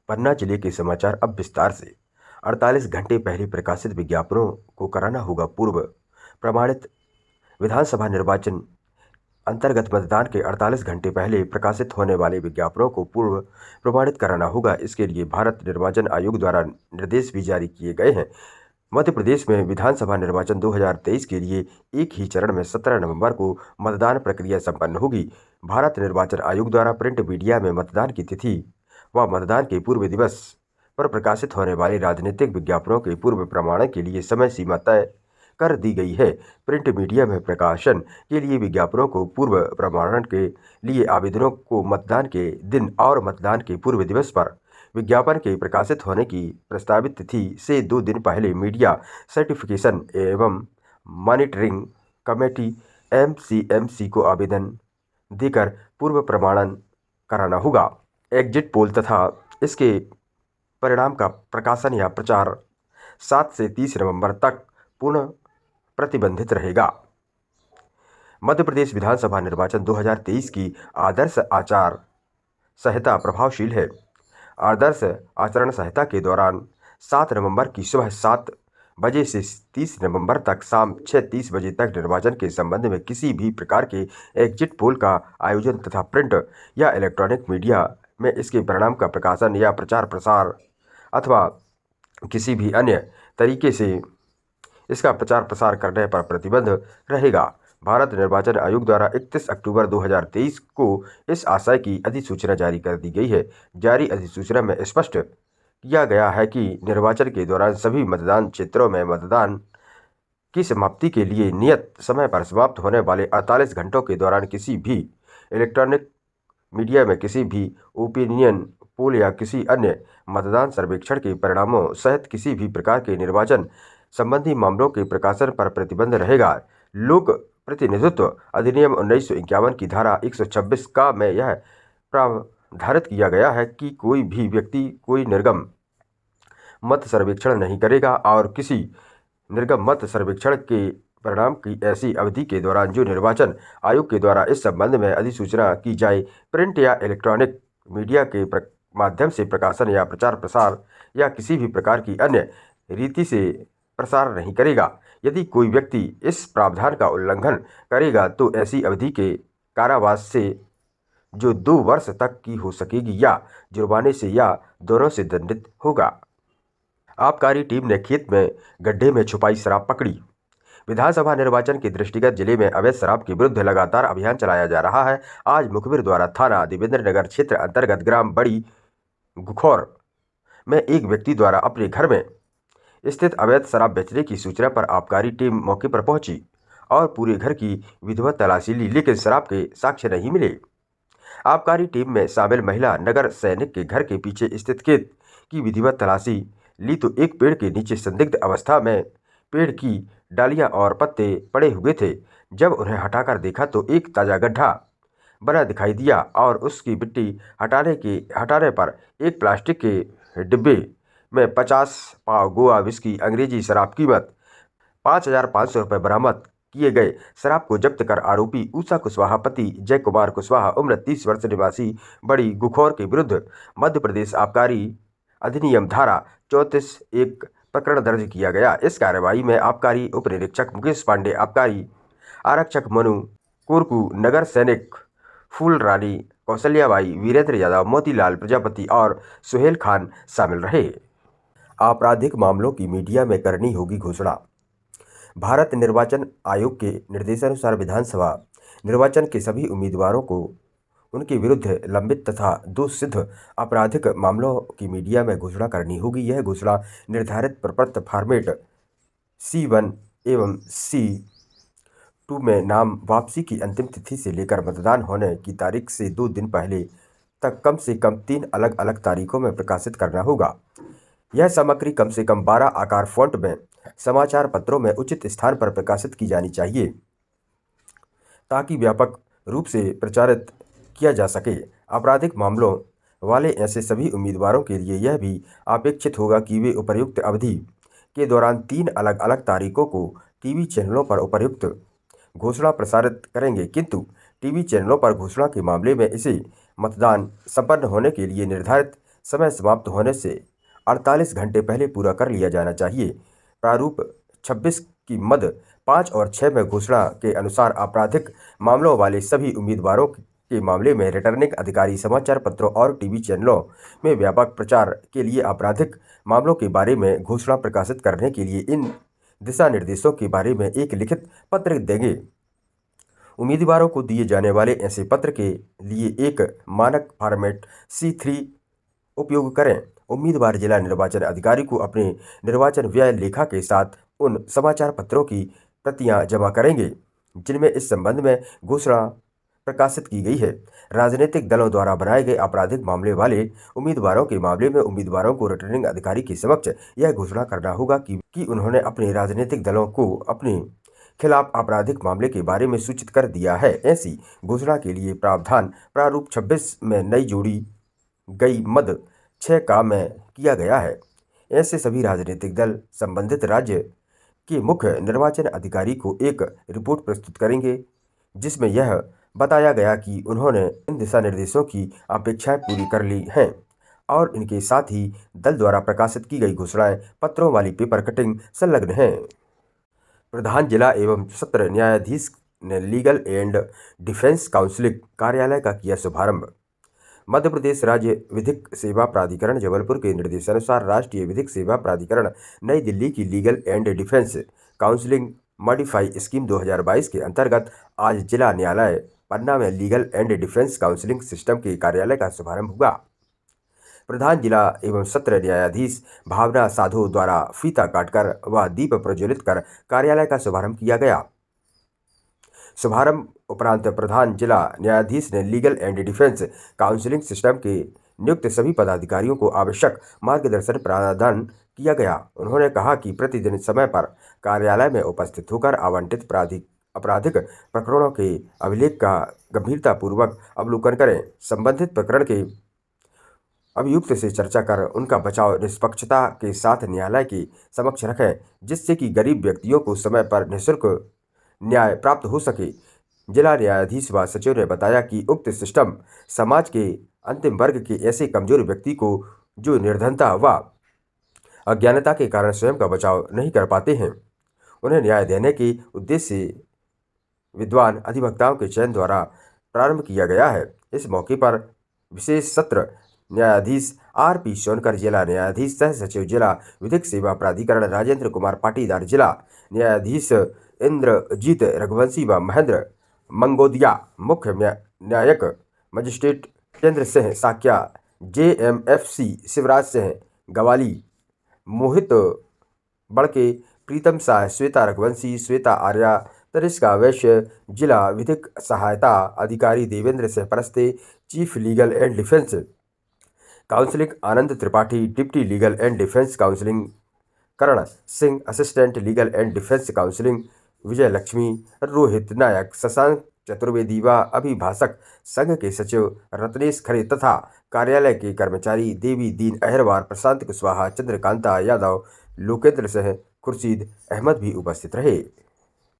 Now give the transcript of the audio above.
पन्ना जिले के समाचार अब विस्तार से। 48 घंटे पहले प्रकाशित विज्ञापनों को कराना होगा पूर्व प्रमाणित। विधानसभा निर्वाचन अंतर्गत मतदान के 48 घंटे पहले प्रकाशित होने वाले विज्ञापनों को पूर्व प्रमाणित कराना होगा। इसके लिए भारत निर्वाचन आयोग द्वारा निर्देश भी जारी किए गए हैं। मध्य प्रदेश में विधानसभा निर्वाचन 2023 के लिए एक ही चरण में 17 नवंबर को मतदान प्रक्रिया संपन्न होगी। भारत निर्वाचन आयोग द्वारा प्रिंट मीडिया में मतदान की तिथि व मतदान के पूर्व दिवस पर प्रकाशित होने वाले राजनीतिक विज्ञापनों के पूर्व प्रमाणन के लिए समय सीमा तय कर दी गई है। प्रिंट मीडिया में प्रकाशन के लिए विज्ञापनों को पूर्व प्रमाणन के लिए आवेदनों को मतदान के दिन और मतदान के पूर्व दिवस पर विज्ञापन के प्रकाशित होने की प्रस्तावित तिथि से 2 दिन पहले मीडिया सर्टिफिकेशन एवं मॉनिटरिंग कमेटी MCMC को आवेदन देकर पूर्व प्रमाणन कराना होगा। एग्जिट पोल तथा इसके परिणाम का प्रकाशन या प्रचार 7 से 30 नवंबर तक पूर्ण प्रतिबंधित रहेगा। मध्य प्रदेश विधानसभा निर्वाचन 2023 की आदर्श आचार संहिता प्रभावशील है। आदर्श आचरण संहिता के दौरान 7 नवंबर की सुबह 7 बजे से 30 नवंबर तक शाम 6:30 बजे तक निर्वाचन के संबंध में किसी भी प्रकार के एग्जिट पोल का आयोजन तथा प्रिंट या इलेक्ट्रॉनिक मीडिया में इसके परिणाम का प्रकाशन या प्रचार प्रसार अथवा किसी भी अन्य तरीके से इसका प्रचार प्रसार करने पर प्रतिबंध रहेगा। भारत निर्वाचन आयोग द्वारा 31 अक्टूबर 2023 को इस आशय की अधिसूचना जारी कर दी गई है। जारी अधिसूचना में स्पष्ट किया गया है कि निर्वाचन के दौरान सभी मतदान क्षेत्रों में मतदान की समाप्ति के लिए नियत समय पर समाप्त होने वाले 48 घंटों के दौरान किसी भी इलेक्ट्रॉनिक मीडिया में किसी भी ओपिनियन पोल या किसी अन्य मतदान सर्वेक्षण के परिणामों सहित किसी भी प्रकार के निर्वाचन संबंधी मामलों के प्रकाशन पर प्रतिबंध रहेगा। लोक प्रतिनिधित्व अधिनियम 1951 की धारा 126 का में यह प्रावधारित किया गया है कि कोई भी व्यक्ति कोई निर्गम मत सर्वेक्षण नहीं करेगा और किसी निर्गम मत सर्वेक्षण के परिणाम की ऐसी अवधि के दौरान जो निर्वाचन आयोग के द्वारा इस संबंध में अधिसूचना की जाए प्रिंट या इलेक्ट्रॉनिक मीडिया के माध्यम से प्रकाशन या प्रचार प्रसार या किसी भी प्रकार की अन्य रीति से प्रसार नहीं करेगा। यदि कोई व्यक्ति इस प्रावधान का उल्लंघन करेगा तो ऐसी अवधि के कारावास से जो 2 वर्ष तक की हो सकेगी या जुर्माने से या दोनों से दंडित होगा। आबकारी टीम ने खेत में गड्ढे में छुपाई शराब पकड़ी। विधानसभा निर्वाचन के दृष्टिगत जिले में अवैध शराब के विरुद्ध लगातार अभियान चलाया जा रहा है। आज मुखबिर द्वारा थाना देवेंद्र नगर क्षेत्र अंतर्गत ग्राम बड़ी गुखौर में एक व्यक्ति द्वारा अपने घर में स्थित अवैध शराब बेचने की सूचना पर आबकारी टीम मौके पर पहुंची और पूरे घर की विधिवत तलाशी ली, लेकिन शराब के साक्ष्य नहीं मिले। आबकारी टीम में शामिल महिला नगर सैनिक के घर के पीछे स्थित खेत की विधिवत तलाशी ली तो एक पेड़ के नीचे संदिग्ध अवस्था में पेड़ की डालियां और पत्ते पड़े हुए थे। जब उन्हें हटाकर देखा तो एक ताज़ा गड्ढा बना दिखाई दिया और उसकी मिट्टी हटाने पर एक प्लास्टिक के डिब्बे में 50 पाव गोवा विस्की अंग्रेजी शराब कीमत 5,500 रुपये बरामद किए गए। शराब को जब्त कर आरोपी उषा कुशवाहा पति जय कुमार कुशवाहा उम्र 30 वर्ष निवासी बड़ी गुखौर के विरुद्ध मध्य प्रदेश आबकारी अधिनियम धारा 34(1) प्रकरण दर्ज किया गया। इस कार्रवाई में आबकारी उप निरीक्षक मुकेश पांडे, आबकारी आरक्षक मनु कुरकू, नगर सैनिक फूल रानी, कौशल्याबाई, वीरेंद्र यादव, मोतीलाल प्रजापति और सुहेल खान शामिल रहे। आपराधिक मामलों की मीडिया में करनी होगी घोषणा। भारत निर्वाचन आयोग के निर्देशानुसार विधानसभा निर्वाचन के सभी उम्मीदवारों को उनके विरुद्ध लंबित तथा दोष सिद्ध आपराधिक मामलों की मीडिया में घोषणा करनी होगी। यह घोषणा निर्धारित प्रपत्र फॉर्मेट C1 एवं C2 में नाम वापसी की अंतिम तिथि से लेकर मतदान होने की तारीख से 2 दिन पहले तक कम से कम 3 अलग अलग तारीखों में प्रकाशित करना होगा। यह सामग्री कम से कम 12 आकार फॉन्ट में समाचार पत्रों में उचित स्थान पर प्रकाशित की जानी चाहिए ताकि व्यापक रूप से प्रचारित किया जा सके। आपराधिक मामलों वाले ऐसे सभी उम्मीदवारों के लिए यह भी अपेक्षित होगा कि वे उपर्युक्त अवधि के दौरान 3 अलग अलग तारीखों को टीवी चैनलों पर उपर्युक्त घोषणा प्रसारित करेंगे, किंतु टीवी चैनलों पर घोषणा के मामले में इसे मतदान संपन्न होने के लिए निर्धारित समय समाप्त होने से 48 घंटे पहले पूरा कर लिया जाना चाहिए। प्रारूप 26 की मद 5 और 6 में घोषणा के अनुसार आपराधिक मामलों वाले सभी उम्मीदवारों के मामले में रिटर्निंग अधिकारी समाचार पत्रों और टीवी चैनलों में व्यापक प्रचार के लिए आपराधिक मामलों के बारे में घोषणा प्रकाशित करने के लिए इन दिशा निर्देशों के बारे में एक लिखित पत्र देंगे। उम्मीदवारों को दिए जाने वाले ऐसे पत्र के लिए एक मानक फॉर्मेट C3 उपयोग करें। उम्मीदवार जिला निर्वाचन अधिकारी को अपने निर्वाचन व्यय लेखा के साथ उन समाचार पत्रों की प्रतियां जमा करेंगे जिनमें इस संबंध में घोषणा प्रकाशित की गई है। राजनीतिक दलों द्वारा बनाए गए आपराधिक मामले वाले उम्मीदवारों के मामले में उम्मीदवारों को रिटर्निंग अधिकारी के समक्ष यह घोषणा करना होगा कि उन्होंने अपने राजनीतिक दलों को अपने खिलाफ आपराधिक मामले के बारे में सूचित कर दिया है। ऐसी घोषणा के लिए प्रावधान प्रारूप 26 में नई जोड़ी गई मद 6 का में किया गया है। ऐसे सभी राजनीतिक दल संबंधित राज्य के मुख्य निर्वाचन अधिकारी को एक रिपोर्ट प्रस्तुत करेंगे जिसमें यह बताया गया कि उन्होंने इन दिशा निर्देशों की अपेक्षाएं पूरी कर ली हैं और इनके साथ ही दल द्वारा प्रकाशित की गई घोषणाएं पत्रों वाली पेपर कटिंग संलग्न हैं। प्रधान जिला एवं सत्र न्यायाधीश ने लीगल एंड डिफेंस काउंसिलिंग कार्यालय का किया शुभारंभ। मध्य प्रदेश राज्य विधिक सेवा प्राधिकरण जबलपुर के निर्देशानुसार राष्ट्रीय विधिक सेवा प्राधिकरण नई दिल्ली की legal and defence counselling modify scheme 2022 के अंतर्गत आज जिला न्यायालय पन्ना में legal and defence counselling system के कार्यालय का शुभारंभ हुआ। प्रधान जिला एवं सत्र न्यायाधीश भावना साधु द्वारा फीता काटकर व दीप प्रज्वलित कर कार्यालय का शुभारंभ किया गया। शुभारंभ उपरांत प्रधान जिला न्यायाधीश ने legal and defence counselling system के नियुक्त सभी पदाधिकारियों को आवश्यक मार्गदर्शन प्रदान किया गया। उन्होंने कहा कि प्रतिदिन समय पर कार्यालय में उपस्थित होकर आवंटित आपराधिक प्रकरणों के अभिलेख का गंभीरतापूर्वक अवलोकन करें। संबंधित प्रकरण के अभियुक्त से चर्चा कर उनका बचाव निष्पक्षता के साथ न्यायालय के समक्ष रखें जिससे कि गरीब व्यक्तियों को समय पर निःशुल्क न्याय प्राप्त हो सके। जिला न्यायाधीश व सचिव ने बताया कि उक्त सिस्टम समाज के अंतिम वर्ग के ऐसे कमजोर व्यक्ति को जो निर्धनता व अज्ञानता के कारण स्वयं का बचाव नहीं कर पाते हैं, उन्हें न्याय देने के उद्देश्य से विद्वान अधिवक्ताओं के चयन द्वारा प्रारंभ किया गया है। इस मौके पर विशेष सत्र न्यायाधीश RP सोनकर, जिला न्यायाधीश सह सचिव जिला विधिक सेवा प्राधिकरण राजेंद्र कुमार पाटीदार, जिला न्यायाधीश इंद्रजीत रघुवंशी व महेंद्र मंगोदिया, मुख्य न्यायिक मजिस्ट्रेट चंद्र सिंह साक्या, JMFC शिवराज सिंह गवाली, मोहित बड़के, प्रीतम शाह, श्वेता रघुवंशी, श्वेता आर्या, तनिष्का वैश्य, जिला विधिक सहायता अधिकारी Devendra Singh Paraste, chief legal and defence counselling Anand Tripathi, deputy legal and defence counselling Karan Singh, assistant legal and defence counselling Vijay Laxmi, Rohit Nayak, Shashank Chaturvedi व अभिभाषक संघ के सचिव रत्नेश खरे तथा कार्यालय के कर्मचारी देवी दीन अहरवार, प्रशांत कुशवाहा, चंद्रकांता यादव, लोकेंद्र सिंह, खुर्शीद अहमद भी उपस्थित रहे।